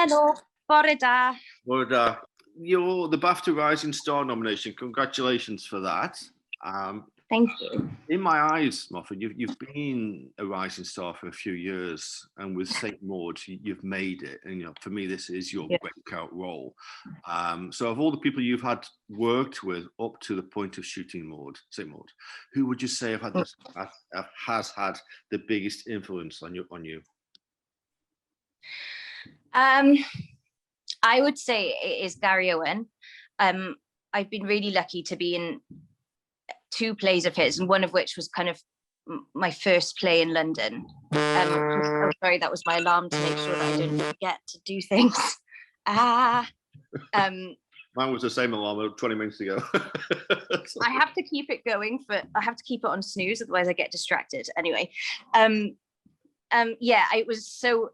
Helo, bore da. Well, you're the BAFTA Rising Star nomination. Congratulations for that. Thank you. In my eyes, Morfydd, you've been a rising star for a few years, and with St Maud, you've made it. And for me, this is your breakout role. So, of all the people you've had worked with up to the point of shooting St Maud, who would you say has had the biggest influence on you? I would say it is Gary Owen. I've been really lucky to be in 2 plays of his, and one of which was kind of my first play in London. I'm sorry, that was my alarm to make sure that I don't forget to do things. Mine was the same alarm 20 minutes ago. I have to keep it going, but I have to keep it on snooze, otherwise I get distracted. Anyway, yeah, it was so.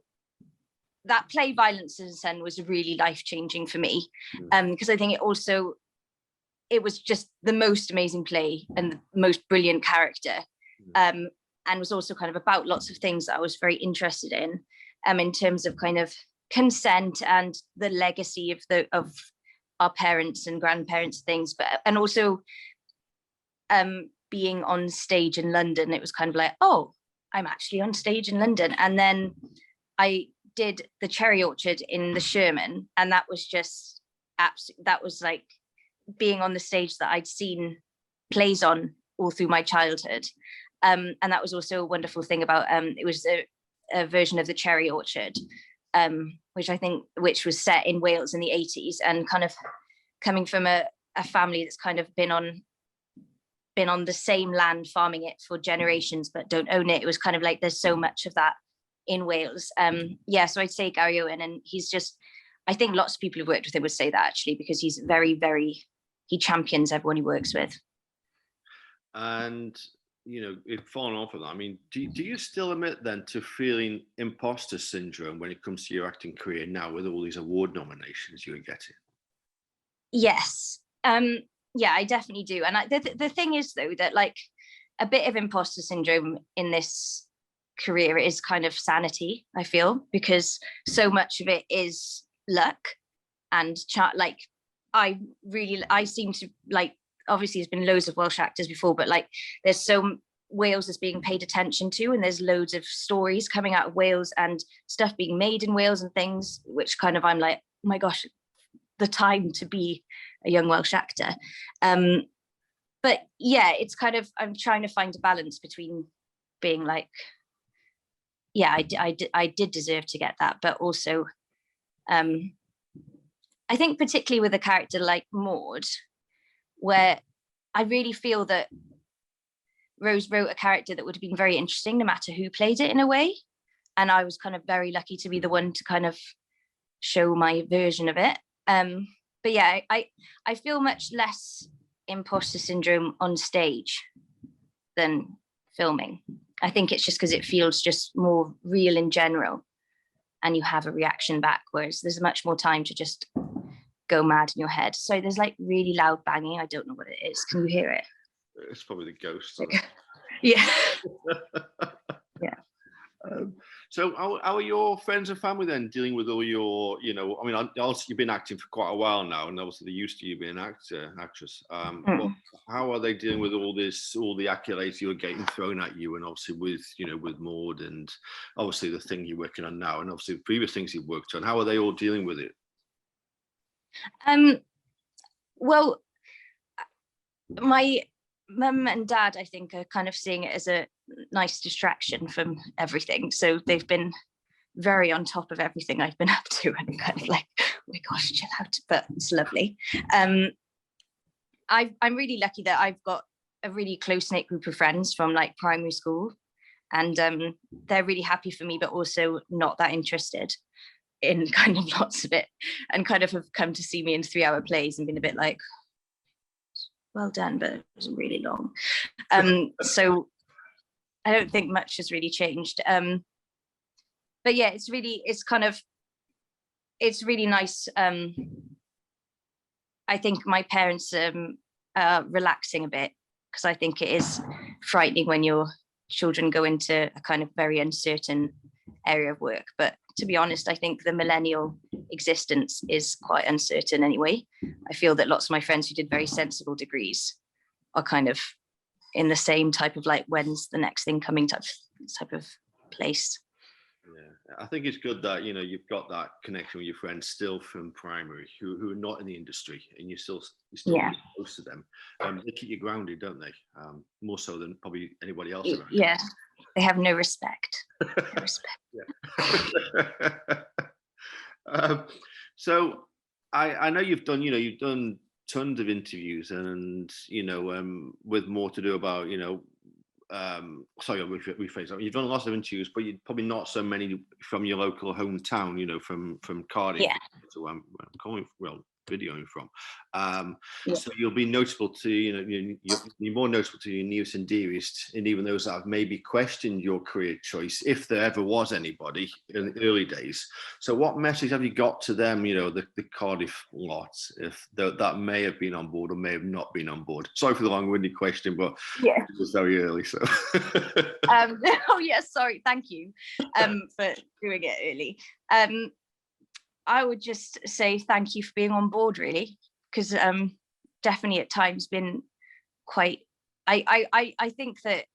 That play, Violence in the Sun, was really life-changing for me, because I think it was just the most amazing play and the most brilliant character, and was also kind of about lots of things that I was very interested in terms of kind of consent and the legacy of our parents and grandparents things, and also being on stage in London. It was kind of like, oh, I'm actually on stage in London. And then I did the Cherry Orchard in the Sherman, and that was just that was like being on the stage that I'd seen plays on all through my childhood, and that was also a wonderful thing about it was a version of the Cherry Orchard, which was set in Wales in the 80s, and kind of coming from a family that's kind of been on the same land farming it for generations but don't own it. It was kind of like there's so much of that in Wales. So I'd say Gary Owen, and he's just, I think lots of people who've worked with him would say that actually, because he's very, very, he champions everyone he works with. And following on from that, I mean, do you still admit then to feeling imposter syndrome when it comes to your acting career now with all these award nominations you're getting? Yes, yeah, I definitely do. And the thing is though, that like a bit of imposter syndrome in this career is kind of sanity, I feel, because so much of it is luck and like I seem to like, obviously there's been loads of Welsh actors before, but like there's Wales is being paid attention to, and there's loads of stories coming out of Wales and stuff being made in Wales and things, which kind of I'm like, oh my gosh, the time to be a young Welsh actor. But yeah, it's kind of, I'm trying to find a balance between being like, yeah, I did deserve to get that, but also I think particularly with a character like Maud, where I really feel that Rose wrote a character that would have been very interesting no matter who played it in a way, and I was kind of very lucky to be the one to kind of show my version of it. But yeah, I feel much less imposter syndrome on stage than filming. I think it's just because it feels just more real in general, and you have a reaction back, whereas there's much more time to just go mad in your head. So there's like really loud banging. I don't know what it is. Can you hear it? It's probably the ghost. Yeah. Yeah. So how are your friends and family then dealing with all your, I mean, also you've been acting for quite a while now, and obviously they're used to you being an actress. But how are they dealing with all the accolades you're getting thrown at you, and obviously with Maud, and obviously the thing you're working on now, and obviously the previous things you've worked on? How are they all dealing with it? Well, my mum and dad, I think, are kind of seeing it as a nice distraction from everything. So they've been very on top of everything I've been up to, and kind of like, oh my gosh, chill out. But it's lovely. I'm really lucky that I've got a really close-knit group of friends from like primary school, and they're really happy for me, but also not that interested in kind of lots of it, and kind of have come to see me in 3-hour plays and been a bit like, well done, but it wasn't really long. So I don't think much has really changed. But yeah, it's really nice. I think my parents are relaxing a bit, because I think it is frightening when your children go into a kind of very uncertain area of work. But to be honest, I think the millennial existence is quite uncertain anyway. I feel that lots of my friends who did very sensible degrees are kind of in the same type of like, when's the next thing coming type of place. Yeah, I think it's good that, you know, you've got that connection with your friends still from primary who are not in the industry, and you're still Yeah. close to them. They keep you grounded, don't they? More so than probably anybody else around. Yeah, they have no respect. No respect. So I know you've done tons of interviews, and with more to do about, sorry, I'll rephrase that. You've done lots of interviews, but you're probably not so many from your local hometown, from Cardiff. Yeah. So I'm videoing from. Yeah. So you'll be notable to, you're more notable to your nearest and dearest, and even those that have maybe questioned your career choice, if there ever was anybody in the early days. So what message have you got to them, the Cardiff lot, if that may have been on board or may have not been on board? Sorry for the long-winded question, but yeah, it was very early, so. Oh yeah, sorry, thank you for doing it early. I would just say thank you for being on board, really, because definitely at times been quite. I think that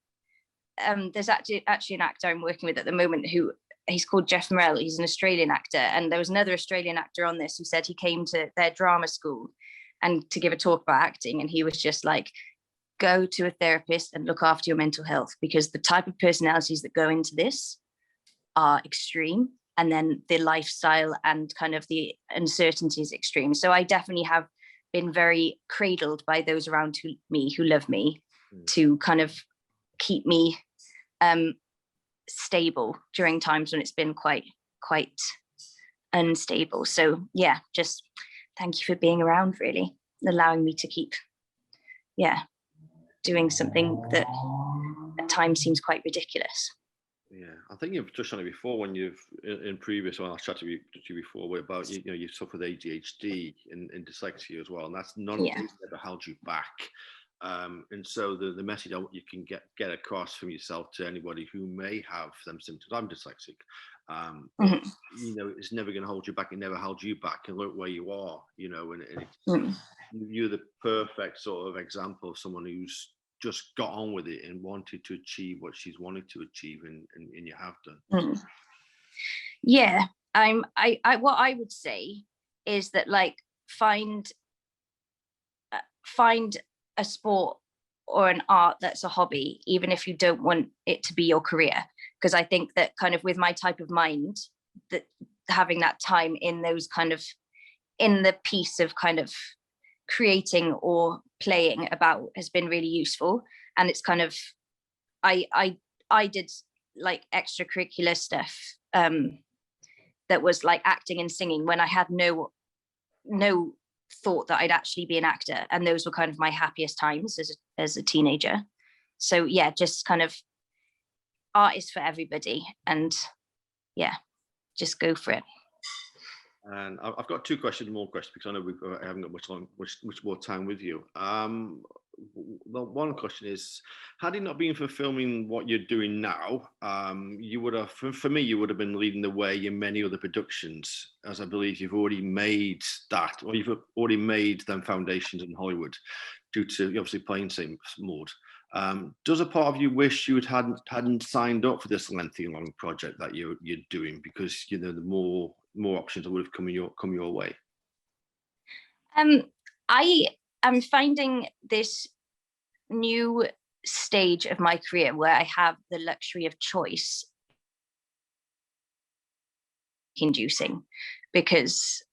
there's actually an actor I'm working with at the moment he's called Jeff Morrell. He's an Australian actor, and there was another Australian actor on this who said he came to their drama school and to give a talk about acting, and he was just like, go to a therapist and look after your mental health, because the type of personalities that go into this are extreme. And then the lifestyle and kind of the uncertainty is extreme. So I definitely have been very cradled by those around me who love me to kind of keep me stable during times when it's been quite unstable. So yeah, just thank you for being around, really, allowing me to keep, doing something that at times seems quite ridiculous. Yeah, I think you've touched on it before when you've in previous. Well, I chatted to you before about you suffer with ADHD and dyslexia as well, and that's none of these ever held you back. And so the message you can get across from yourself to anybody who may have them symptoms. I'm dyslexic. It's never going to hold you back. It never held you back, and look where you are. And you're the perfect sort of example of someone who's just got on with it and wanted to achieve what she's wanted to achieve, and you have done. Yeah, I what I would say is that, like, find a sport or an art that's a hobby, even if you don't want it to be your career, because I think that kind of with my type of mind, that having that time in those kind of in the piece of kind of creating or playing about has been really useful. And it's kind of I did like extracurricular stuff that was like acting and singing when I had no thought that I'd actually be an actor, and those were kind of my happiest times as a teenager. So yeah, just kind of art is for everybody, and yeah, just go for it. And I've got more questions because I know I haven't got much more time with you. One question is, had it not been for filming what you're doing now, you would have, for me, you would have been leading the way in many other productions, as I believe you've already made that, or you've already made them foundations in Hollywood due to obviously playing same mode. Does a part of you wish you hadn't signed up for this lengthy and long project that you're doing, because the more options that would have come your way? I am finding this new stage of my career where I have the luxury of choice inducing, because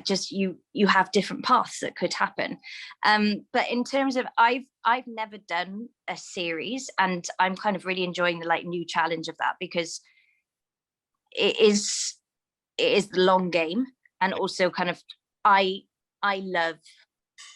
just you have different paths that could happen. But in terms of I've never done a series, and I'm kind of really enjoying the like new challenge of that, because it is the long game. And also kind of I love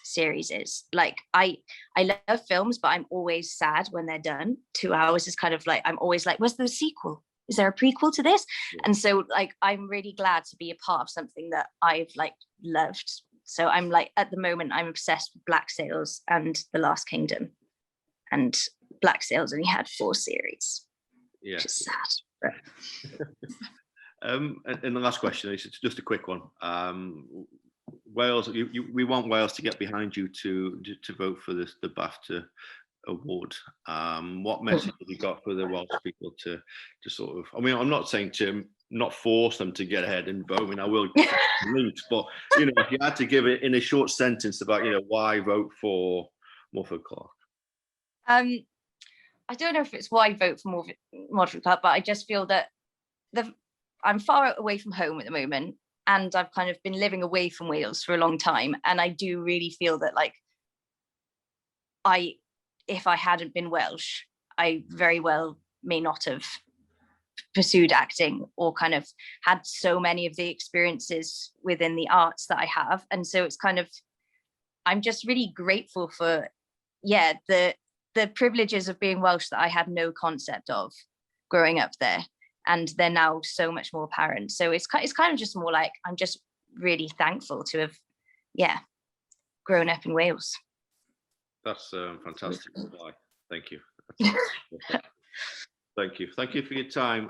series. Like I love films, but I'm always sad when they're done. 2 hours is kind of like, I'm always like, where's the sequel? Is there a prequel to this? Yeah. And so like I'm really glad to be a part of something that I've like loved. So I'm like, at the moment I'm obsessed with Black Sails and The Last Kingdom, and Black Sails only had 4 series, which is sad. And the last question is just a quick one. Wales, we want Wales to get behind you to vote for the BAFTA award. What message have you got for the Welsh people to sort of? I mean, I'm not saying to not force them to get ahead and vote. I mean, I will links, but you know, if you had to give it in a short sentence about, you know, why vote for Morfydd Clark. I don't know if it's why vote for Morfydd Clark, but I just feel that I'm far away from home at the moment, and I've kind of been living away from Wales for a long time, and I do really feel that, like, if I hadn't been Welsh, I very well may not have pursued acting or kind of had so many of the experiences within the arts that I have. And so it's kind of, I'm just really grateful for, the privileges of being Welsh that I had no concept of growing up there. And they're now so much more apparent. So it's kind of just more like, I'm just really thankful to have, grown up in Wales. That's fantastic reply. Thank you. Thank you for your time.